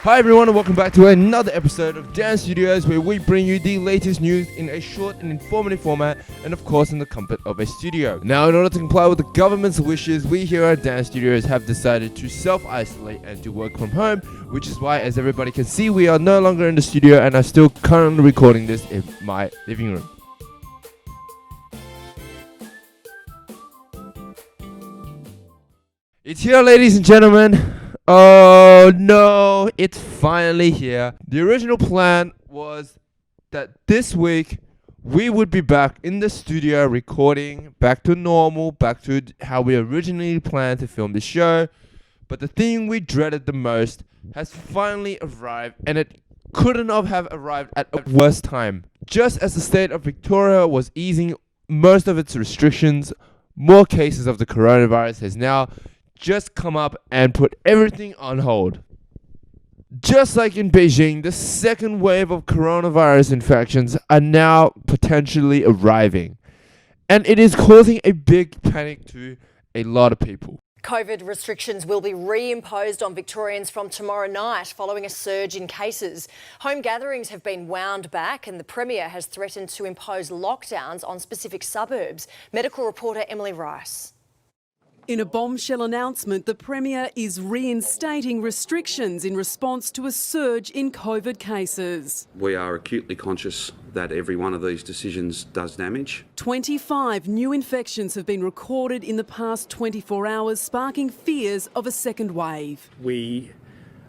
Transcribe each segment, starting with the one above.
Hi everyone and welcome back to another episode of Dance Studios, where we bring you the latest news in a short and informative format, and of course in the comfort of a studio. Now, in order to comply with the government's wishes, we here at Dance Studios have decided to self-isolate and to work from home, which is why, as everybody can see, we are no longer in the studio and are still currently recording this in my living room. It's here, ladies and gentlemen. Oh no, it's finally here. The original plan was that this week we would be back in the studio recording, back to normal, back to how we originally planned to film the show. But the thing we dreaded the most has finally arrived, and it couldn't have arrived at a worse time. Just as the state of Victoria was easing most of its restrictions, more cases of the coronavirus has now just come up and put everything on hold. Just like in Beijing, the second wave of coronavirus infections are now potentially arriving, and it is causing a big panic to a lot of people. COVID restrictions will be reimposed on Victorians from tomorrow night following a surge in cases. Home gatherings have been wound back, and the Premier has threatened to impose lockdowns on specific suburbs. Medical reporter Emily Rice. In a bombshell announcement, the Premier is reinstating restrictions in response to a surge in COVID cases. We are acutely conscious that every one of these decisions does damage. 25 new infections have been recorded in the past 24 hours, sparking fears of a second wave. We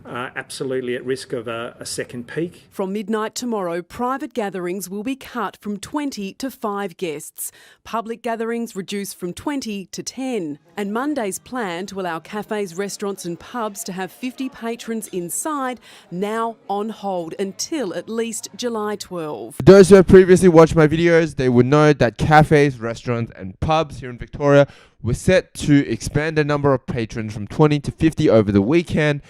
are absolutely at risk of a second peak. From midnight tomorrow, private gatherings will be cut from 20 to 5 guests. Public gatherings reduced from 20 to 10. And Monday's plan to allow cafes, restaurants and pubs to have 50 patrons inside now on hold until at least July 12. Those who have previously watched my videos, they would know that cafes, restaurants and pubs here in Victoria were set to expand the number of patrons from 20 to 50 over the weekend.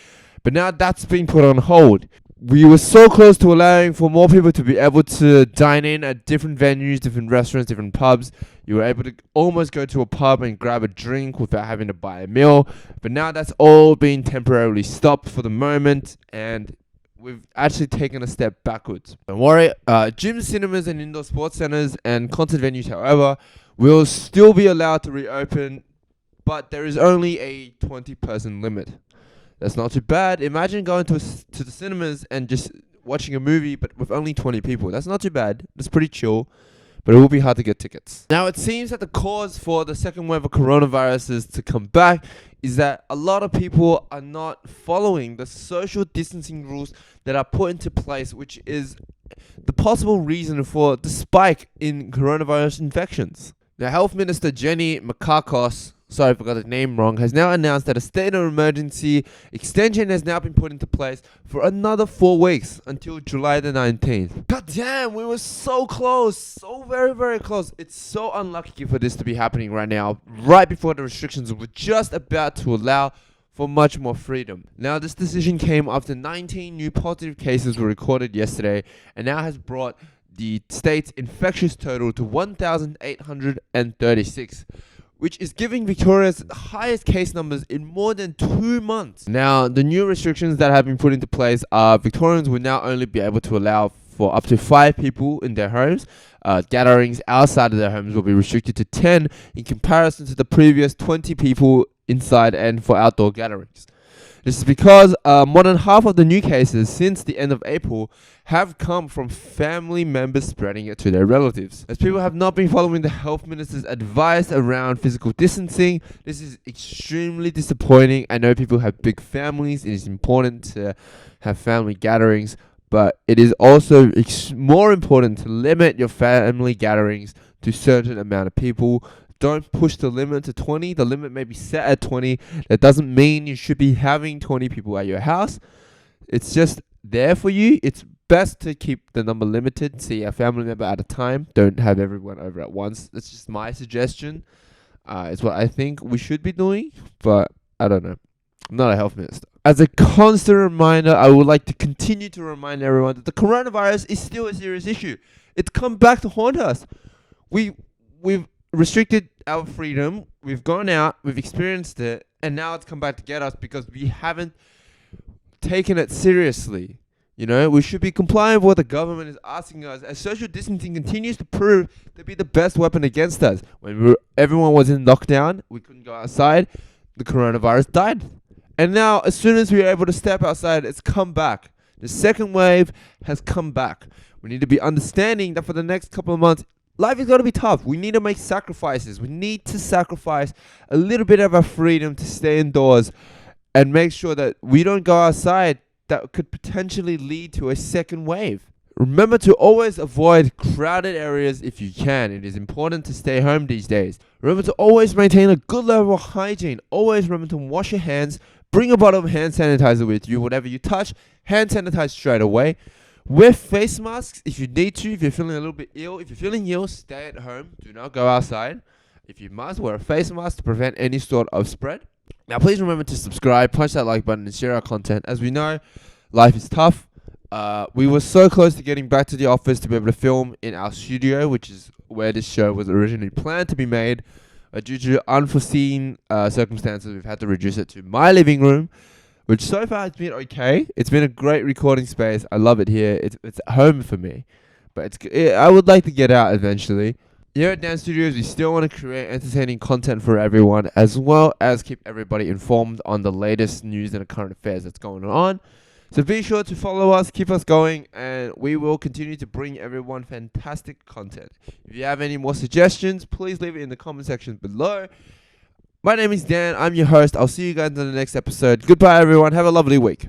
But now that's been put on hold. We were so close to allowing for more people to be able to dine in at different venues, different restaurants, different pubs. You were able to almost go to a pub and grab a drink without having to buy a meal. But now that's all been temporarily stopped for the moment, and we've actually taken a step backwards. Don't worry, gyms, cinemas and indoor sports centers and concert venues, however, will still be allowed to reopen, but there is only a 20-person limit. That's not too bad. Imagine going to the cinemas and just watching a movie, but with only 20 people. That's not too bad. That's pretty chill, but it will be hard to get tickets. Now, it seems that the cause for the second wave of coronaviruses to come back is that a lot of people are not following the social distancing rules that are put into place, which is the possible reason for the spike in coronavirus infections. Now, Health Minister Jenny Makakos, sorry if I got the name wrong, has now announced that a state of emergency extension has now been put into place for another 4 weeks until July the 19th. God damn, we were so close. So very, very close. It's so unlucky for this to be happening right now, right before the restrictions were just about to allow for much more freedom. Now, this decision came after 19 new positive cases were recorded yesterday, and now has brought the state's infectious total to 1,836. which is giving Victoria's highest case numbers in more than 2 months. Now, the new restrictions that have been put into place are Victorians will now only be able to allow for up to 5 people in their homes. Gatherings outside of their homes will be restricted to 10 in comparison to the previous 20 people inside and for outdoor gatherings. This is because more than half of the new cases since the end of April have come from family members spreading it to their relatives. As people have not been following the health minister's advice around physical distancing, this is extremely disappointing. I know people have big families. It is important to have family gatherings, but it is also more important to limit your family gatherings to a certain amount of people. Don't push the limit to 20. The limit may be set at 20. That doesn't mean you should be having 20 people at your house. It's just there for you. It's best to keep the number limited. See a family member at a time. Don't have everyone over at once. That's just my suggestion. It's what I think we should be doing, but I don't know. I'm not a health minister. As a constant reminder, I would like to continue to remind everyone that the coronavirus is still a serious issue. It's come back to haunt us. We've restricted our freedom, we've gone out, we've experienced it, and now it's come back to get us because we haven't taking it seriously. You know, we should be compliant with what the government is asking us, as social distancing continues to prove to be the best weapon against us. When everyone was in lockdown, we couldn't go outside, the coronavirus died. And now, as soon as we are able to step outside, it's come back. The second wave has come back. We need to be understanding that for the next couple of months, life is going to be tough. We need to make sacrifices. We need to sacrifice a little bit of our freedom to stay indoors and make sure that we don't go outside. That could potentially lead to a second wave. Remember to always avoid crowded areas if you can. It is important to stay home these days. Remember to always maintain a good level of hygiene. Always remember to wash your hands. Bring a bottle of hand sanitizer with you. Whatever you touch, hand sanitize straight away. Wear face masks if you need to. If you're feeling a little bit ill. If you're feeling ill, stay at home. Do not go outside. If you must, wear a face mask to prevent any sort of spread. Now, please remember to subscribe, punch that like button, and share our content. As we know, life is tough. We were so close to getting back to the office to be able to film in our studio, which is where this show was originally planned to be made. Due to unforeseen circumstances, we've had to reduce it to my living room, which so far has been okay. It's been a great recording space. I love it here. It's home for me. But I would like to get out eventually. Here at Dan Studios, we still want to create entertaining content for everyone, as well as keep everybody informed on the latest news and current affairs that's going on. So be sure to follow us, keep us going, and we will continue to bring everyone fantastic content. If you have any more suggestions, please leave it in the comment section below. My name is Dan. I'm your host. I'll see you guys in the next episode. Goodbye, everyone. Have a lovely week.